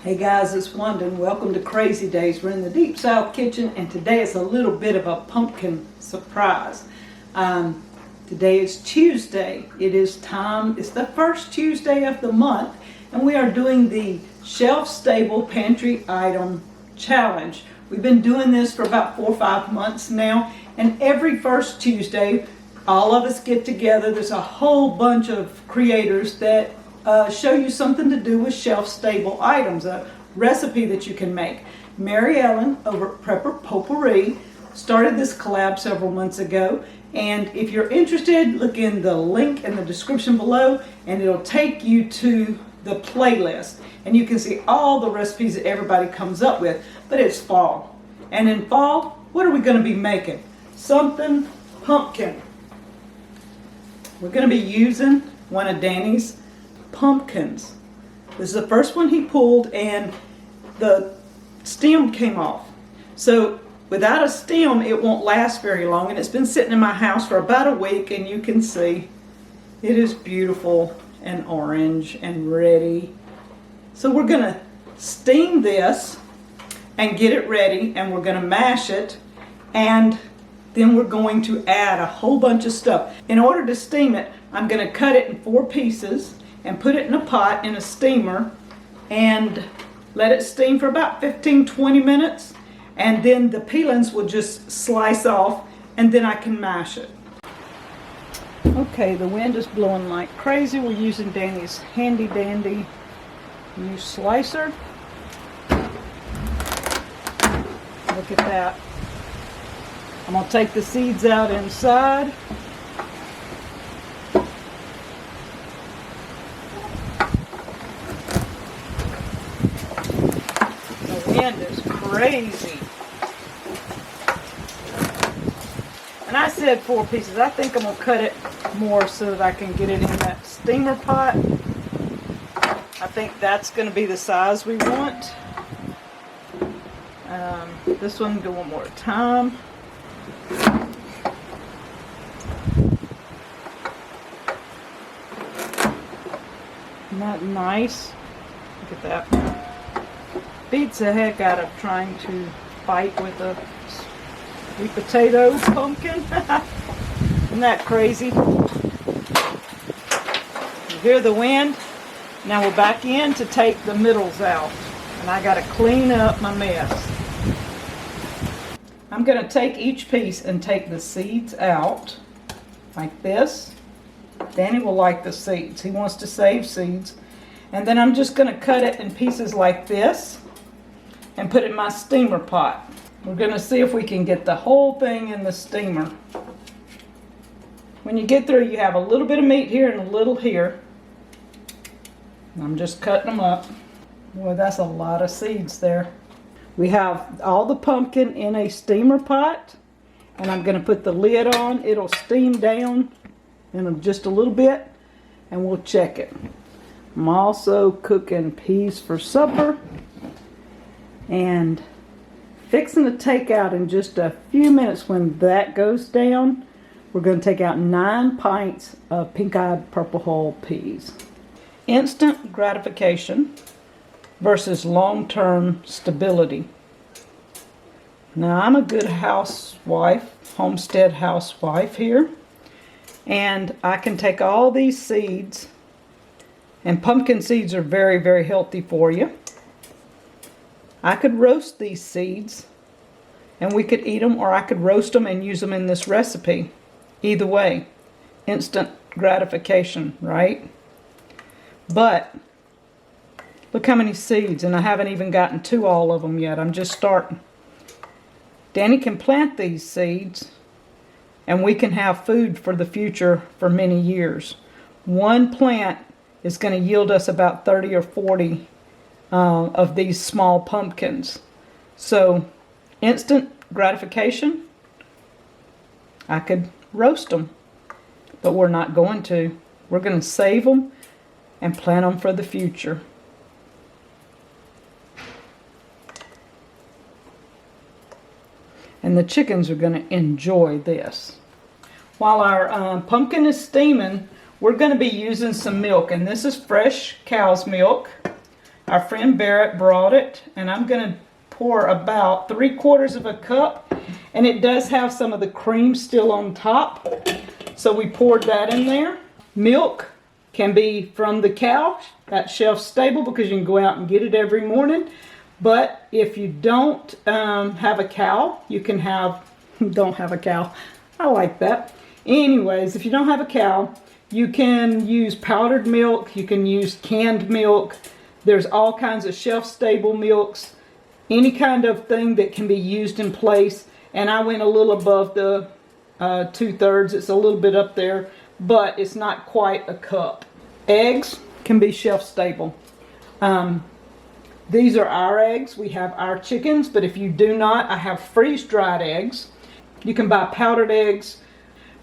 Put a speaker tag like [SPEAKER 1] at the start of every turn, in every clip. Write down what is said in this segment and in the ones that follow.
[SPEAKER 1] Hey guys, it's Wanda and welcome to Crazy Days. We're in the Deep South kitchen and today is a little bit of a pumpkin surprise. Today is Tuesday. It's the first Tuesday of the month and we are doing the shelf stable pantry item challenge. We've been doing this for about 4 or 5 months now, and every first Tuesday all of us get together. There's a whole bunch of creators that show you something to do with shelf-stable items, a recipe that you can make. Mary Ellen over at Prepper Potpourri started this collab several months ago, and if you're interested, look in the link in the description below and it'll take you to the playlist and you can see all the recipes that everybody comes up with. But it's fall, and in fall, what are we going to be making? Something pumpkin. We're going to be using one of Danny's pumpkins. This is the first one he pulled and the stem came off. So without a stem it won't last very long, and it's been sitting in my house for about a week, and you can see it is beautiful and orange and ready. So we're going to steam this and get it ready, and we're going to mash it, and then we're going to add a whole bunch of stuff. In order to steam it, I'm going to cut it in 4 pieces and put it in a pot in a steamer and let it steam for about 15-20 minutes, and then the peelings will just slice off and then I can mash it. Okay, the wind is blowing like crazy. We're using Danny's handy dandy new slicer. Look at that. I'm going to take the seeds out inside. Is crazy. And I said 4 pieces. I think I'm going to cut it more so that I can get it in that steamer pot. I think that's going to be the size we want. This one, do one more time. Isn't that nice? Look at that. Beats the heck out of trying to fight with a sweet potato pumpkin. Isn't that crazy? You hear the wind? Now we're back in to take the middles out. And I got to clean up my mess. I'm going to take each piece and take the seeds out like this. Danny will like the seeds. He wants to save seeds. And then I'm just going to cut it in pieces like this and put it in my steamer pot. We're going to see if we can get the whole thing in the steamer. When you get through, you have a little bit of meat here and a little here. I'm just cutting them up. Boy, that's a lot of seeds there. We have all the pumpkin in a steamer pot, and I'm going to put the lid on. It'll steam down in just a little bit, and we'll check it. I'm also cooking peas for supper. And fixing to take out in just a few minutes. When that goes down, we're going to take out 9 pints of pink-eyed purple hull peas. Instant gratification versus long-term stability. Now, I'm a good housewife, homestead housewife here, and I can take all these seeds, and pumpkin seeds are very, very healthy for you. I could roast these seeds and we could eat them, or I could roast them and use them in this recipe. Either way, instant gratification, right? But look how many seeds, and I haven't even gotten to all of them yet. I'm just starting. Danny can plant these seeds and we can have food for the future for many years. One plant is going to yield us about 30 or 40 of these small pumpkins. So instant gratification, I could roast them, but we're not going to. We're going to save them and plant them for the future. And the chickens are going to enjoy this. While our pumpkin is steaming, we're going to be using some milk, and this is fresh cow's milk. Our friend Barrett brought it, and I'm going to pour about 3/4 of a cup, and it does have some of the cream still on top, so we poured that in there. Milk can be from the cow. That's shelf stable because you can go out and get it every morning. But if you don't have a cow, you can have, don't have a cow, I like that. Anyways, if you don't have a cow, you can use powdered milk, you can use canned milk. There's all kinds of shelf stable milks, any kind of thing that can be used in place. And I went a little above the 2/3, it's a little bit up there, but it's not quite a cup. Eggs can be shelf stable. These are our eggs. We have our chickens, but if you do not, I have freeze-dried eggs. You can buy powdered eggs,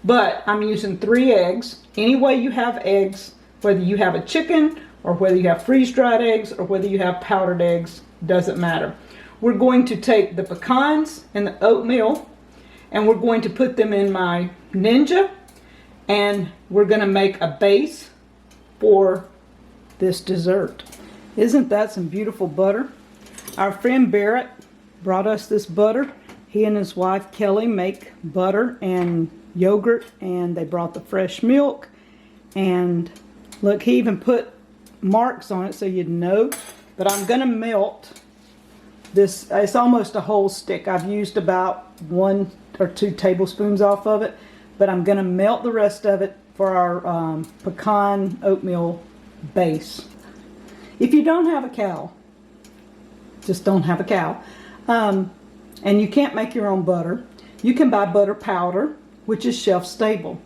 [SPEAKER 1] but I'm using 3 eggs. Any way you have eggs, whether you have a chicken or whether you have freeze-dried eggs or whether you have powdered eggs, doesn't matter. We're going to take the pecans and the oatmeal and we're going to put them in my Ninja, and we're going to make a base for this dessert. Isn't that some beautiful butter? Our friend Barrett brought us this butter. He and his wife Kelly make butter and yogurt, and they brought the fresh milk. And look, he even put marks on it so you'd know. But I'm going to melt this. It's almost a whole stick. I've used about 1 or 2 tablespoons off of it, but I'm going to melt the rest of it for our pecan oatmeal base. If you don't have a cow, just don't have a cow, and you can't make your own butter, you can buy butter powder, which is shelf stable.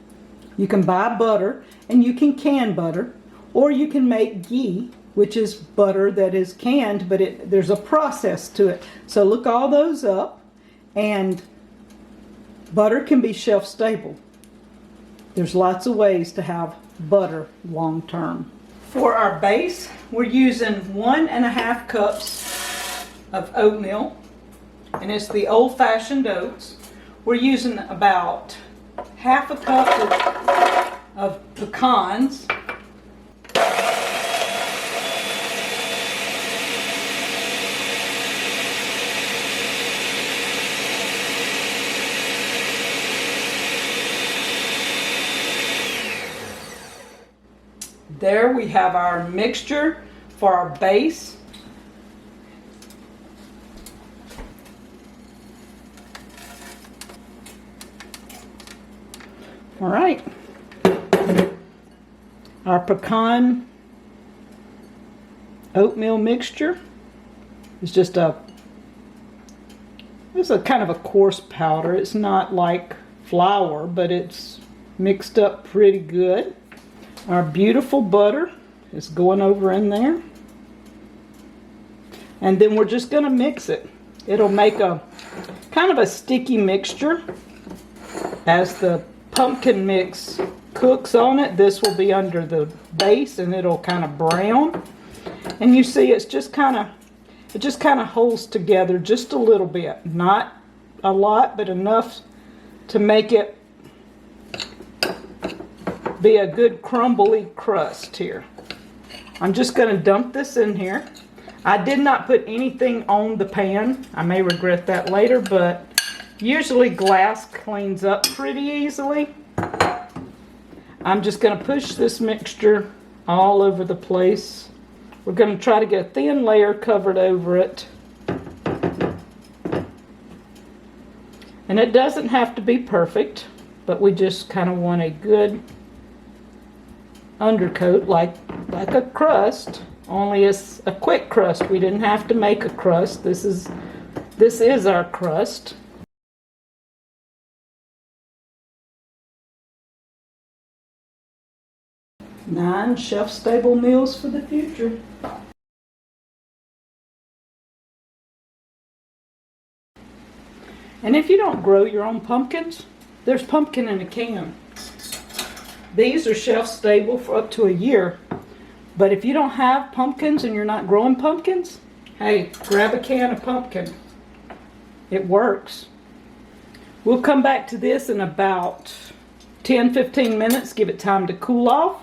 [SPEAKER 1] You can buy butter and you can can butter, or you can make ghee, which is butter that is canned, but there's a process to it. So look all those up, and butter can be shelf stable. There's lots of ways to have butter long term. For our base, we're using 1.5 cups of oatmeal, and it's the old-fashioned oats. We're using about 1/2 cup of pecans. There we have our mixture for our base. All right. Our pecan oatmeal mixture is just it's a kind of a coarse powder. It's not like flour, but it's mixed up pretty good. Our beautiful butter is going over in there. And then we're just going to mix it. It'll make a kind of a sticky mixture. As the pumpkin mix cooks on it, this will be under the base and it'll kind of brown. And you see it just kind of holds together just a little bit. Not a lot, but enough to make it be a good crumbly crust here. I'm just going to dump this in here. I did not put anything on the pan. I may regret that later, but usually glass cleans up pretty easily. I'm just going to push this mixture all over the place. We're going to try to get a thin layer covered over it. And it doesn't have to be perfect, but we just kind of want a good undercoat, like a crust, only it's a quick crust. We didn't have to make a crust. This is our crust. Nine shelf-stable meals for the future. And if you don't grow your own pumpkins, there's pumpkin in a can. These are shelf-stable for up to a year. But if you don't have pumpkins and you're not growing pumpkins, hey, grab a can of pumpkin. It works. We'll come back to this in about 10-15 minutes. Give it time to cool off.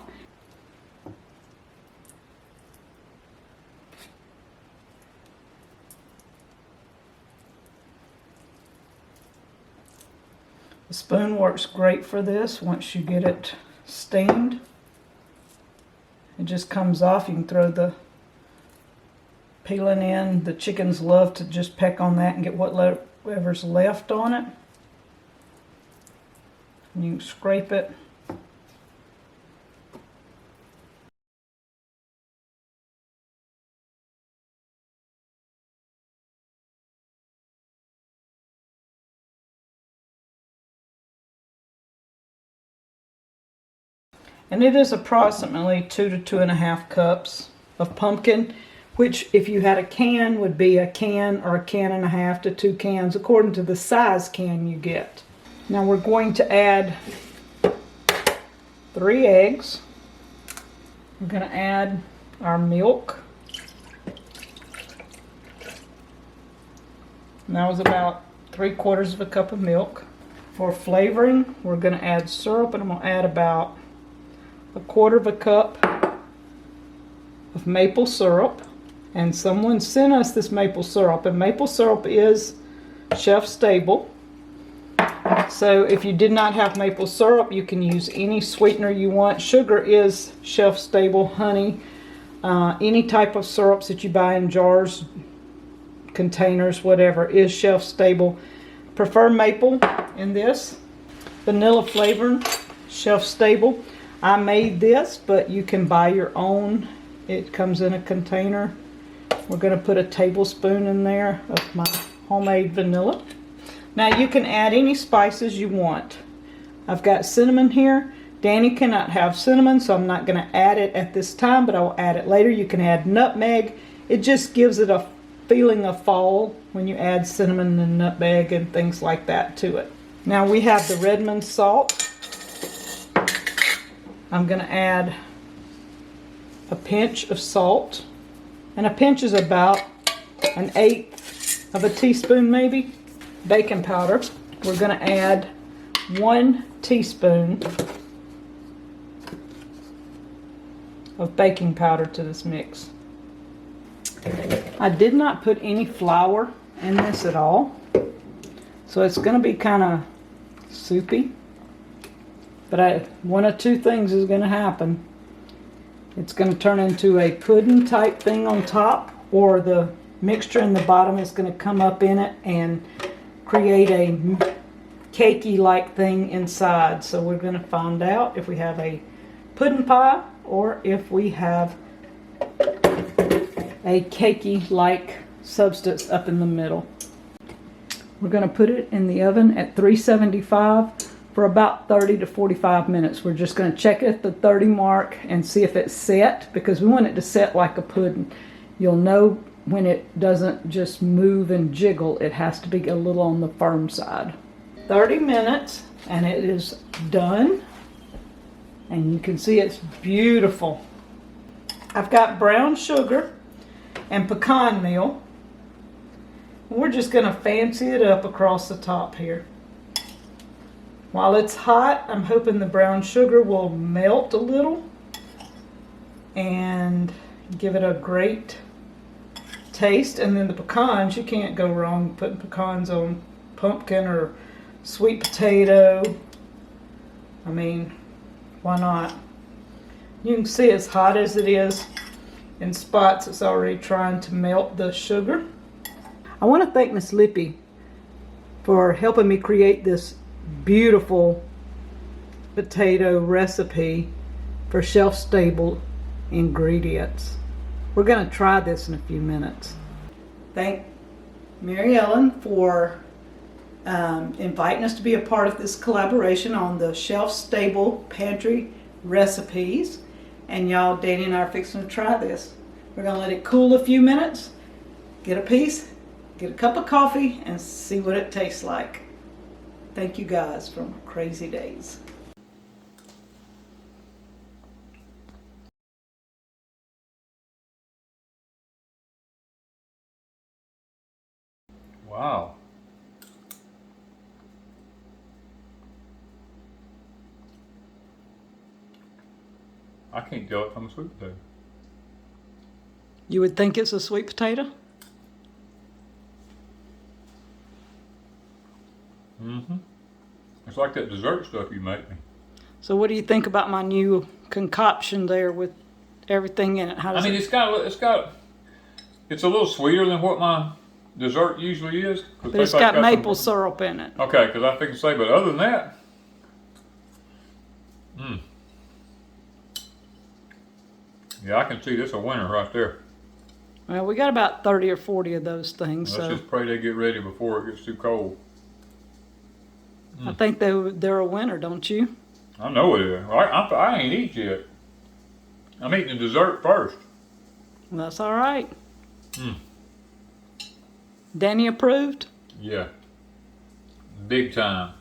[SPEAKER 1] The spoon works great for this once you get it steamed. It just comes off. You can throw the peeling in. The chickens love to just peck on that and get whatever's left on it. And you can scrape it. And it is approximately 2 to 2.5 cups of pumpkin, which if you had a can would be a can or a can and a half to 2 cans according to the size can you get. Now we're going to add 3 eggs. We're going to add our milk. And that was about 3/4 of a cup of milk. For flavoring, we're going to add syrup, and I'm going to add about 1/4 of a cup of maple syrup. And someone sent us this maple syrup, and maple syrup is shelf stable. So if you did not have maple syrup, you can use any sweetener you want. Sugar is shelf stable, honey, any type of syrups that you buy in jars, containers, whatever, is shelf stable. Prefer maple in this. Vanilla flavor, shelf stable. I made this, but you can buy your own. It comes in a container. We're going to put a tablespoon in there of my homemade vanilla. Now you can add any spices you want. I've got cinnamon here. Danny cannot have cinnamon, so I'm not going to add it at this time, but I will add it later. You can add nutmeg. It just gives it a feeling of fall when you add cinnamon and nutmeg and things like that to it. Now we have the Redmond salt. I'm going to add a pinch of salt, and a pinch is about 1/8 of a teaspoon maybe. Baking powder. We're going to add 1 teaspoon of baking powder to this mix. I did not put any flour in this at all, so it's going to be kind of soupy. But one of 2 things is going to happen. It's going to turn into a pudding type thing on top, or the mixture in the bottom is going to come up in it and create a cakey like thing inside. So we're going to find out if we have a pudding pie or if we have a cakey like substance up in the middle. We're going to put it in the oven at 375 for about 30 to 45 minutes. We're just going to check it at the 30 mark and see if it's set, because we want it to set like a pudding. You'll know when it doesn't just move and jiggle. It has to be a little on the firm side. 30 minutes and it is done, and you can see it's beautiful. I've got brown sugar and pecan meal. We're just going to fancy it up across the top here. While it's hot, I'm hoping the brown sugar will melt a little and give it a great taste. And then the pecans, you can't go wrong putting pecans on pumpkin or sweet potato. I mean, why not? You can see as hot as it is in spots, it's already trying to melt the sugar. I want to thank Miss Lippy for helping me create this beautiful potato recipe for shelf-stable ingredients. We're going to try this in a few minutes. Thank Mary Ellen for inviting us to be a part of this collaboration on the shelf-stable pantry recipes. And y'all, Danny and I are fixing to try this. We're going to let it cool a few minutes, get a piece, get a cup of coffee, and see what it tastes like. Thank you guys from Crazy Days.
[SPEAKER 2] Wow. I can't tell it from a sweet potato.
[SPEAKER 1] You would think it's a sweet potato?
[SPEAKER 2] Mm-hmm. It's like that dessert stuff you make me.
[SPEAKER 1] So what do you think about my new concoction there with everything in it? How does
[SPEAKER 2] I mean, it's a little sweeter than what my dessert usually is.
[SPEAKER 1] But it's got maple syrup in it.
[SPEAKER 2] Okay, because I think to say, but other than that, yeah, I can see this a winner right there.
[SPEAKER 1] Well, we got about 30 or 40 of those things.
[SPEAKER 2] Let's just pray they get ready before it gets too cold.
[SPEAKER 1] I think they're a winner, don't you?
[SPEAKER 2] I know it is. I ain't eat yet. I'm eating the dessert first.
[SPEAKER 1] That's all right. Danny approved?
[SPEAKER 2] Yeah. Big time.